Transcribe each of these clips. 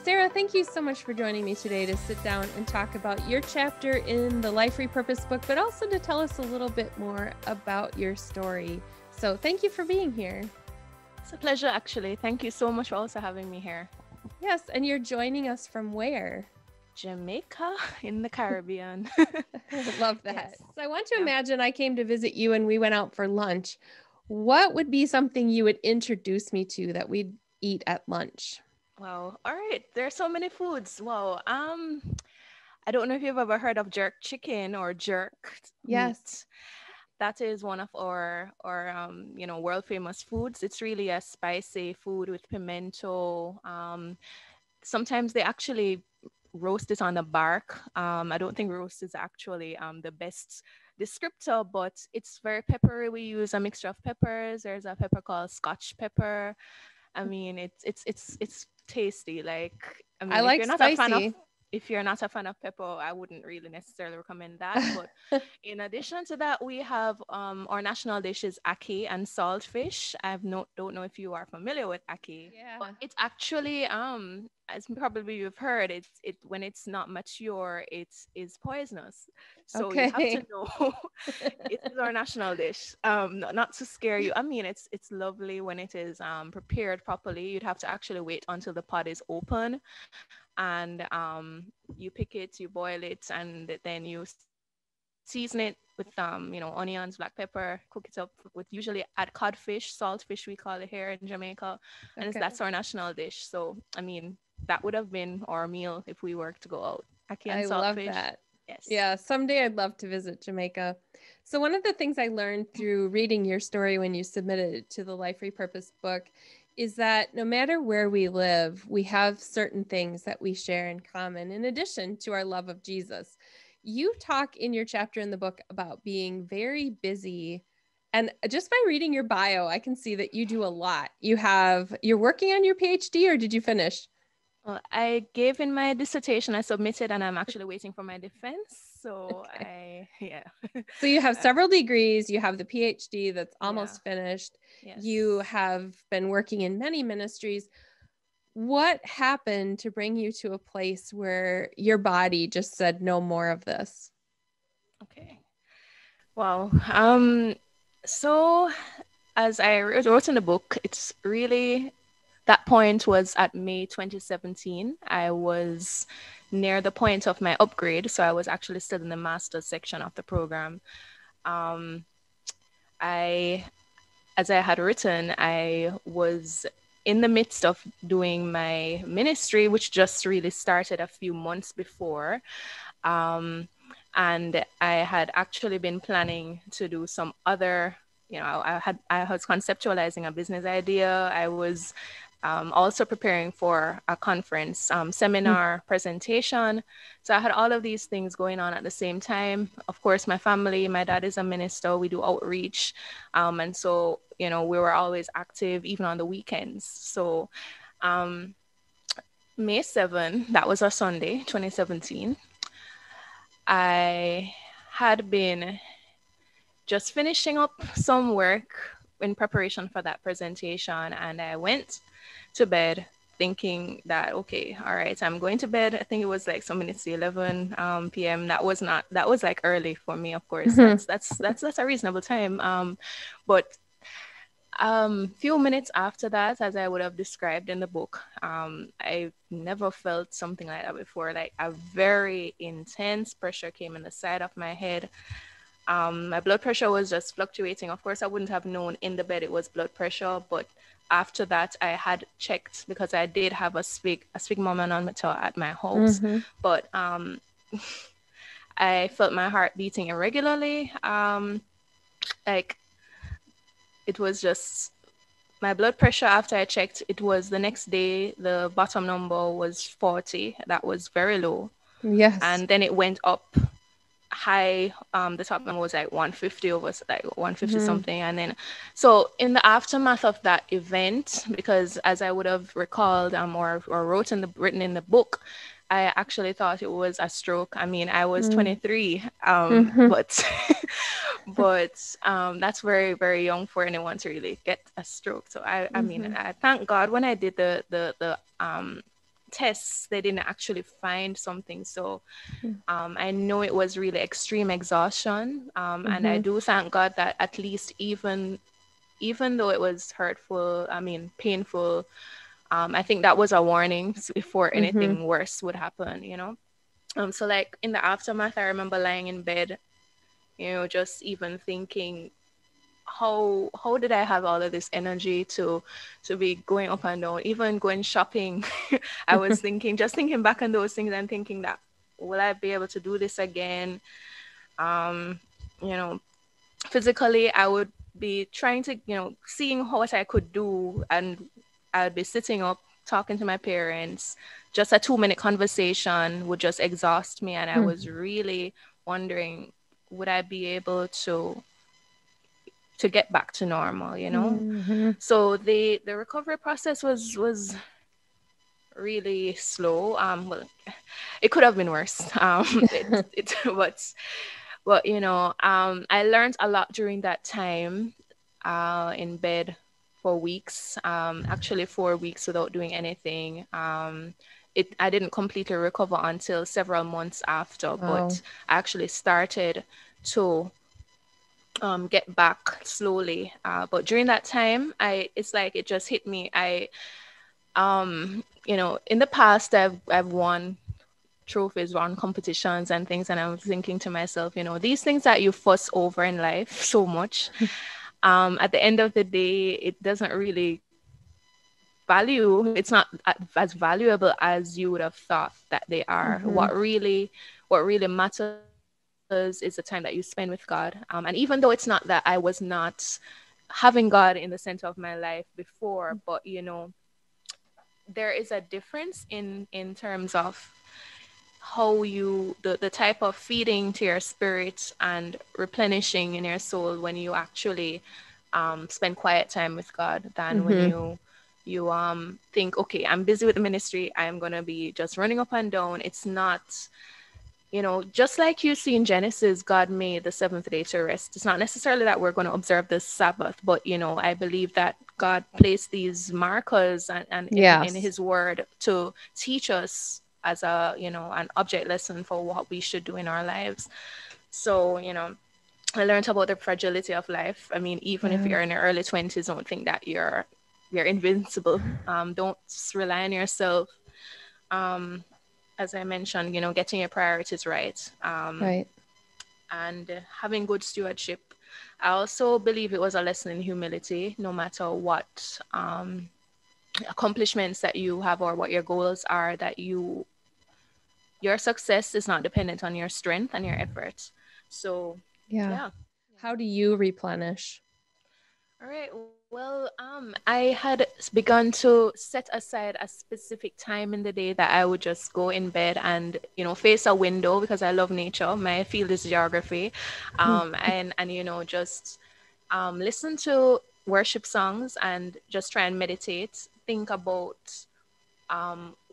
Sarah, thank you so much for joining me today to sit down and talk about your chapter in the Life Repurposed book, but also to tell us a little bit more about your story. So thank you for being here. It's a pleasure, actually. Thank you so much for also having me here. Yes, and you're joining us from where? Jamaica in the Caribbean. I love that. Yes. So I want to imagine I came to visit you and we went out for lunch. What would be something you would introduce me to that we'd eat at lunch? Wow. All right. There are so many foods. Wow. I don't know if you've ever heard of jerk chicken or jerk Yes. meat. That is one of our world famous foods. It's really a spicy food with pimento. Sometimes they actually roast it on the bark. I don't think roast is actually the best descriptor, but it's very peppery. We use a mixture of peppers. There's a pepper called Scotch pepper. I mean, it's tasty. Like, I mean, I like spicy. If you're not a fan of pepper, I wouldn't really necessarily recommend that. But in addition to that, we have our national dish is ackee and saltfish. Don't know if you are familiar with ackee. Yeah. But it's actually as probably you've heard, it when it's not mature, it is poisonous. So you have to know it is our national dish. Not to scare you. I mean, it's lovely when it is prepared properly. You'd have to actually wait until the pot is open. And you pick it, you boil it, and then you season it with onions, black pepper, cook it up with usually add codfish, saltfish we call it here in Jamaica, and that's our national dish. So I mean, that would have been our meal if we were to go out. Ackee and saltfish. I love that. Yes. Yeah, someday I'd love to visit Jamaica. So one of the things I learned through reading your story when you submitted it to the Life Repurposed book is that no matter where we live, we have certain things that we share in common in addition to our love of Jesus. You talk in your chapter in the book about being very busy. And just by reading your bio, I can see that you do a lot. You're working on your PhD, or did you finish? Well, I gave in my dissertation, I submitted, and I'm actually waiting for my defense. So So you have several degrees. You have the PhD that's almost finished. Yes. You have been working in many ministries. What happened to bring you to a place where your body just said no more of this? Okay. Wow. So as I wrote in the book, it's really, that point was at May 2017. I was near the point of my upgrade. So I was actually still in the master's section of the program. As I had written, I was in the midst of doing my ministry, which just really started a few months before. And I had actually been planning to do some other, I was conceptualizing a business idea. I was also preparing for a conference, seminar, presentation. So I had all of these things going on at the same time. Of course, my family, my dad is a minister, we do outreach. And so, we were always active, even on the weekends. So May 7, that was a Sunday, 2017. I had been just finishing up some work in preparation for that presentation, and I went to bed thinking that, okay, all right, I'm going to bed. I think it was like some minutes to 11 p.m. That was like early for me, of course. Mm-hmm. That's a reasonable time. But few minutes after that, as I would have described in the book, I never felt something like that before. Like a very intense pressure came in the side of my head. My blood pressure was just fluctuating. Of course, I wouldn't have known in the bed it was blood pressure, but after that, I had checked because I did have a sphygmomanometer at my house, mm-hmm. but I felt my heart beating irregularly. Like it was just my blood pressure after I checked, it was the next day, the bottom number was 40. That was very low. Yes. And then it went up high. The top number was like 150 over, like 150 mm-hmm. something. And then, so in the aftermath of that event, because as I would have recalled or written in the book, I actually thought it was a stroke. I mean, I was Mm. 23, Mhm. but but that's very, very young for anyone to really get a stroke. So I mean, Mhm. I thank God when I did the tests, they didn't actually find something. So I know it was really extreme exhaustion, and I Mhm. do thank God that at least even though it was hurtful, I mean, painful, I think that was a warning before Mhm. anything worse would happen, so like in the aftermath, I remember lying in bed, just even thinking, how did I have all of this energy to be going up and down, even going shopping? I was thinking back on those things and thinking that, will I be able to do this again? Um, you know, physically, I would be trying to, seeing what I could do, and I'd be sitting up talking to my parents. Just a 2-minute conversation would just exhaust me, and I was really wondering, would I be able to get back to normal? Mhm. So the recovery process was really slow. Well, it could have been worse. It but I learned a lot during that time, in bed for weeks, actually 4 weeks without doing anything. I didn't completely recover until several months after, Wow. but I actually started to get back slowly. But during that time, it's like it just hit me. In the past, I've won trophies, won competitions and things, and I'm thinking to myself, these things that you fuss over in life so much, at the end of the day, it doesn't really value. It's not as valuable as you would have thought that they are. Mhm. What really matters is the time that you spend with God. And even though it's not that I was not having God in the center of my life before, but there is a difference in terms of how the type of feeding to your spirit and replenishing in your soul when you actually spend quiet time with God, than when Mhm. you think, okay, I'm busy with the ministry, I'm gonna be just running up and down. It's not, just like you see in Genesis, God made the seventh day to rest. It's not necessarily that we're going to observe the Sabbath, but I believe that God placed these markers and in Yes. His Word to teach us as an object lesson for what we should do in our lives. So I learned about the fragility of life. I mean, even if Yeah. you're in your early 20s, don't think that you're invincible. Don't rely on yourself. Um, as I mentioned, getting your priorities right, Right. and having good stewardship. I also believe it was a lesson in humility, no matter what accomplishments that you have or what your goals are, that your success is not dependent on your strength and your efforts. So, Yeah. yeah. How do you replenish? All right. Well, I had begun to set aside a specific time in the day that I would just go in bed and, face a window, because I love nature. My field is geography, and just listen to worship songs and just try and meditate, think about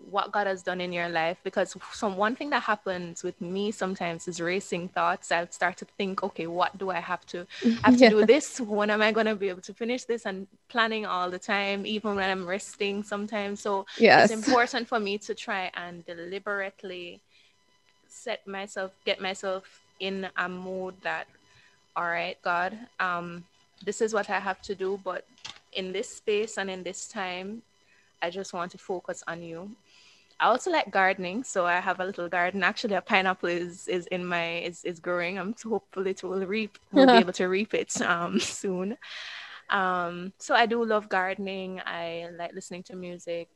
what God has done in your life. Because one thing that happens with me sometimes is racing thoughts. I'll start to think, okay, what do I have to Yeah. do this? When am I going to be able to finish this? And planning all the time, even when I'm resting sometimes. So it's Yes. important for me to try and deliberately get myself in a mood that, all right, God, this is what I have to do, but in this space and in this time, I just want to focus on you. I also like gardening, so I have a little garden. Actually, a pineapple is growing. I'm hopefully it will be able to reap it soon. So I do love gardening. I like listening to music.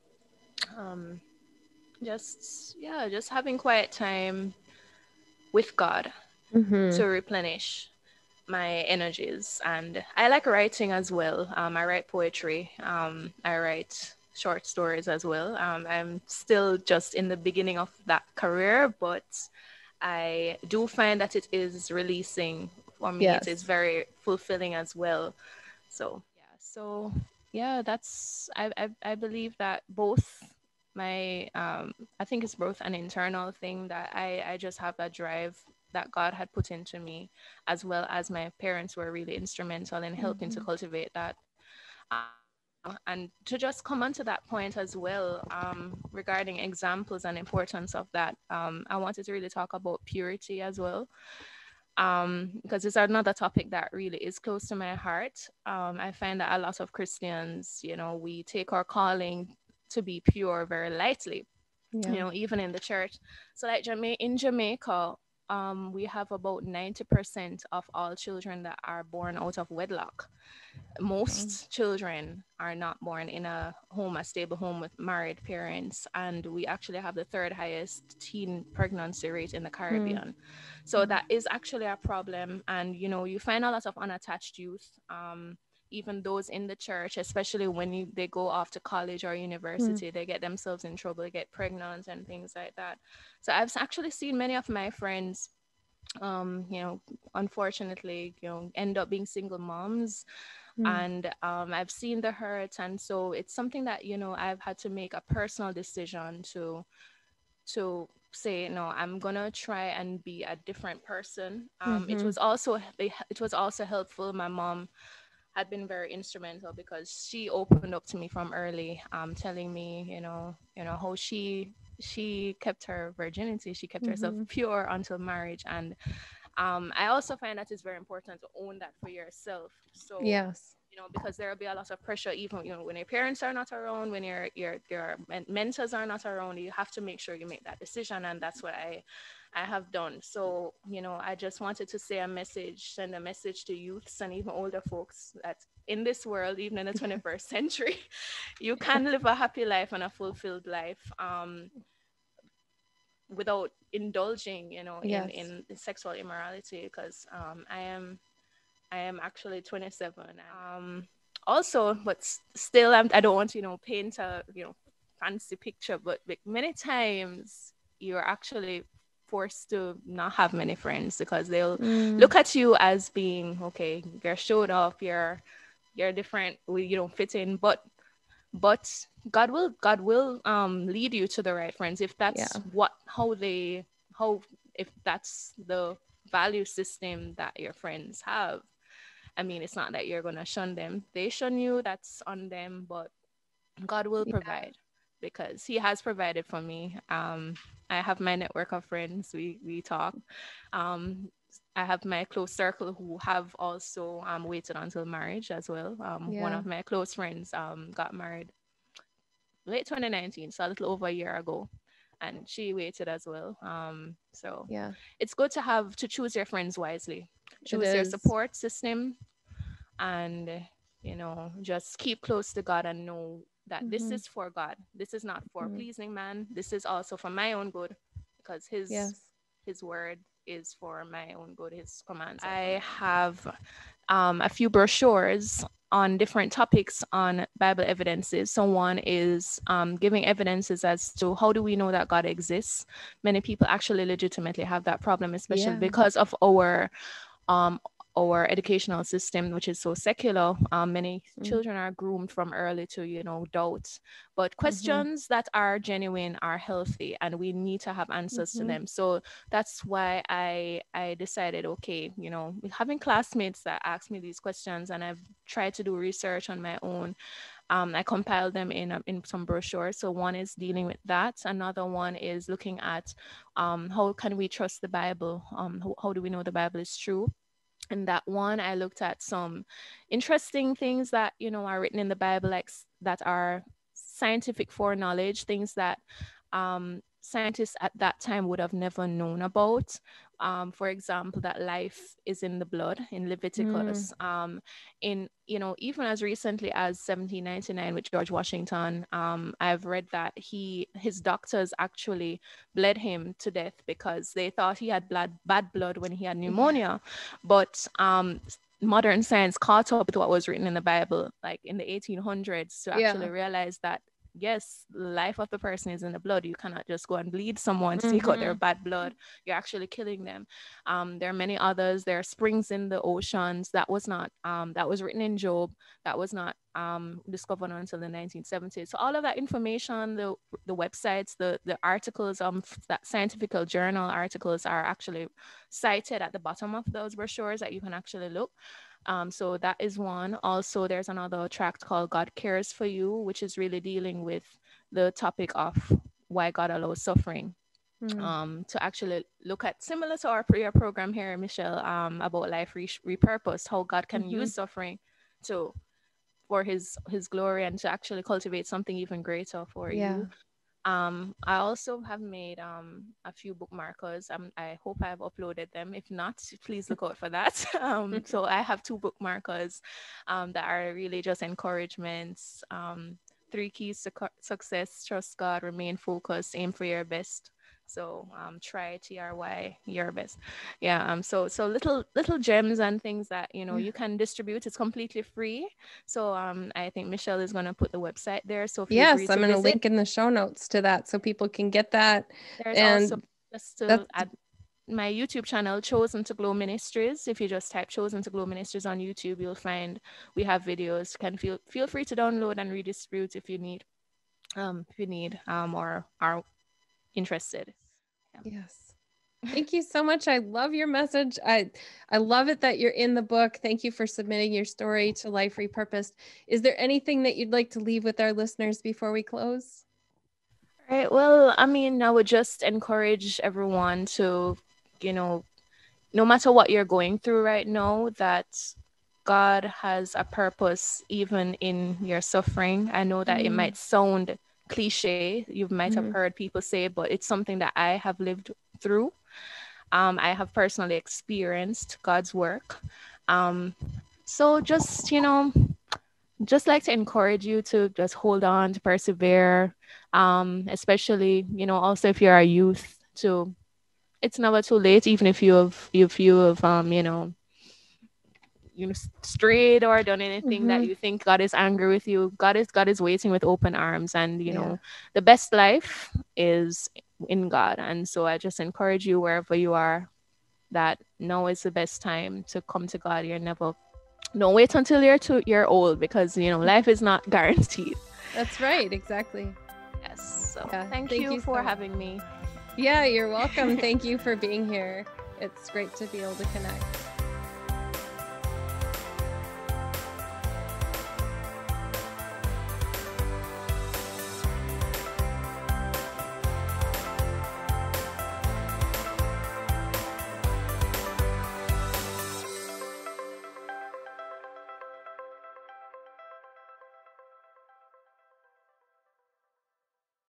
Um, just having quiet time with God Mhm. to replenish my energies. And I like writing as well. I write poetry. I write short stories as well. I'm still just in the beginning of that career, but I do find that it is releasing for me. It is Yes. very fulfilling as well. So yeah, that's I believe that both. I think it's both an internal thing that I just have that drive that God had put into me, as well as my parents were really instrumental in helping to cultivate that. And to just come onto that point as well, regarding examples and importance of that, I wanted to really talk about purity as well, because it's another topic that really is close to my heart. I find that a lot of Christians, we take our calling to be pure very lightly, even in the church. So like in Jamaica, we have about 90% of all children that are born out of wedlock. Most children are not born in a stable home with married parents, and we actually have the third highest teen pregnancy rate in the Caribbean. So that is actually a problem. And you find a lot of unattached youth, even those in the church, especially when they go off to college or university, they get themselves in trouble, they get pregnant and things like that. So I've actually seen many of my friends, unfortunately, end up being single moms. And I've seen the hurt. And so it's something that, I've had to make a personal decision to say, no, I'm gonna try and be a different person. It was also helpful. My mom had been very instrumental because she opened up to me from early, telling me, how she kept her virginity, she kept herself pure until marriage. And I also find that it's very important to own that for yourself. So Yes. because there will be a lot of pressure, even when your parents are not around, when your mentors are not around, you have to make sure you make that decision. And that's what I have done. So I just wanted to send a message to youths and even older folks that in this world, even in the 21st century, you can live a happy life and a fulfilled life, without indulging in sexual immorality. Because I am actually 27. Also, but still, I don't want to paint a fancy picture, but like many times you're actually forced to not have many friends because they'll look at you as being, okay, you're showed off, you're different, you don't fit in, but God will lead you to the right friends if that's if that's the value system that your friends have. I mean, it's not that you're gonna shun them. They shun you, that's on them, but God will provide because He has provided for me. I have my network of friends. We talk. I have my close circle who have also waited until marriage as well. One of my close friends got married late 2019, so a little over a year ago, and she waited as well. So it's good to choose your friends wisely, choose your support system, and just keep close to God and know that this is for God. This is not for pleasing man. This is also for my own good, because his word is for my own good, his commands. I have a few brochures on different topics on Bible evidences. So one is giving evidences as to how do we know that God exists. Many people actually legitimately have that problem, especially because of our educational system, which is so secular. Many children are groomed from early to doubt, but questions that are genuine are healthy, and we need to have answers to them. So that's why I decided, okay, having classmates that ask me these questions, and I've tried to do research on my own. I compiled them in some brochures. So one is dealing with that. Another one is looking at how can we trust the Bible? How do we know the Bible is true? And that one, I looked at some interesting things that, are written in the Bible, like that are scientific foreknowledge, things that scientists at that time would have never known about. For example, that life is in the blood in Leviticus. Even as recently as 1799 with George Washington, I've read that his doctors actually bled him to death because they thought he had bad blood when he had pneumonia. But modern science caught up with what was written in the Bible, like in the 1800s, to actually realize that yes, the life of the person is in the blood. You cannot just go and bleed someone to take out their Mm-hmm. bad blood. You're actually killing them. There are many others. There are springs in the oceans. That was not, that was written in Job. That was not discovered until the 1970s. So all of that information, the websites, the articles, that scientific journal articles are actually cited at the bottom of those brochures that you can actually look. So that is one. Also, there's another tract called God Cares for You, which is really dealing with the topic of why God allows suffering. Mm. To actually look at, similar to our prayer program here, Michelle, about life repurposed, how God can Mm-hmm. use suffering to for his glory and to actually cultivate something even greater for Yeah. you. I also have made a few bookmarkers. I hope I have uploaded them. If not, please look out for that. So I have two bookmarkers that are really just encouragements. Three keys to success: trust God, remain focused, aim for your best. So try TRY your best. Yeah. So little gems and things that Yeah. you can distribute. It's completely free. So I think Michelle is gonna put the website there. So feel free Yes, I'm to going to visit. link in the show notes to that so people can get that. There's also, And just to that's add, my YouTube channel, Chosen to Glow Ministries. If you just type Chosen to Glow Ministries on YouTube, you'll find we have videos. Can feel free to download and redistribute if you need, or are interested. yes. Thank you so much. I love your message. I love it that you're in the book. Thank you for submitting your story to Life Repurposed. Is there anything that you'd like to leave with our listeners before we close? Right. Well, I mean, I would just encourage everyone to, you know, no matter what you're going through right now, that God has a purpose even in your suffering. I know that it Mm, might sound cliche, you might have mhm. heard people say, but it's something that I have lived through. I have personally experienced God's work. Um, so just like to encourage you to just hold on, to persevere, especially, also if you're a youth, to it's never too late, even if you have strayed or done anything that Mhm. you think God is angry with you. God is waiting with open arms, and Yeah. the best life is in God. And so I just encourage you, wherever you are, that now is the best time to come to God. You're never Don't wait until you're old, because life is not guaranteed. That's right. Exactly. Yes. So Yeah. thank Thank you you for so much. having me. Yeah, you're welcome. Thank you for being here. It's great to be able to connect.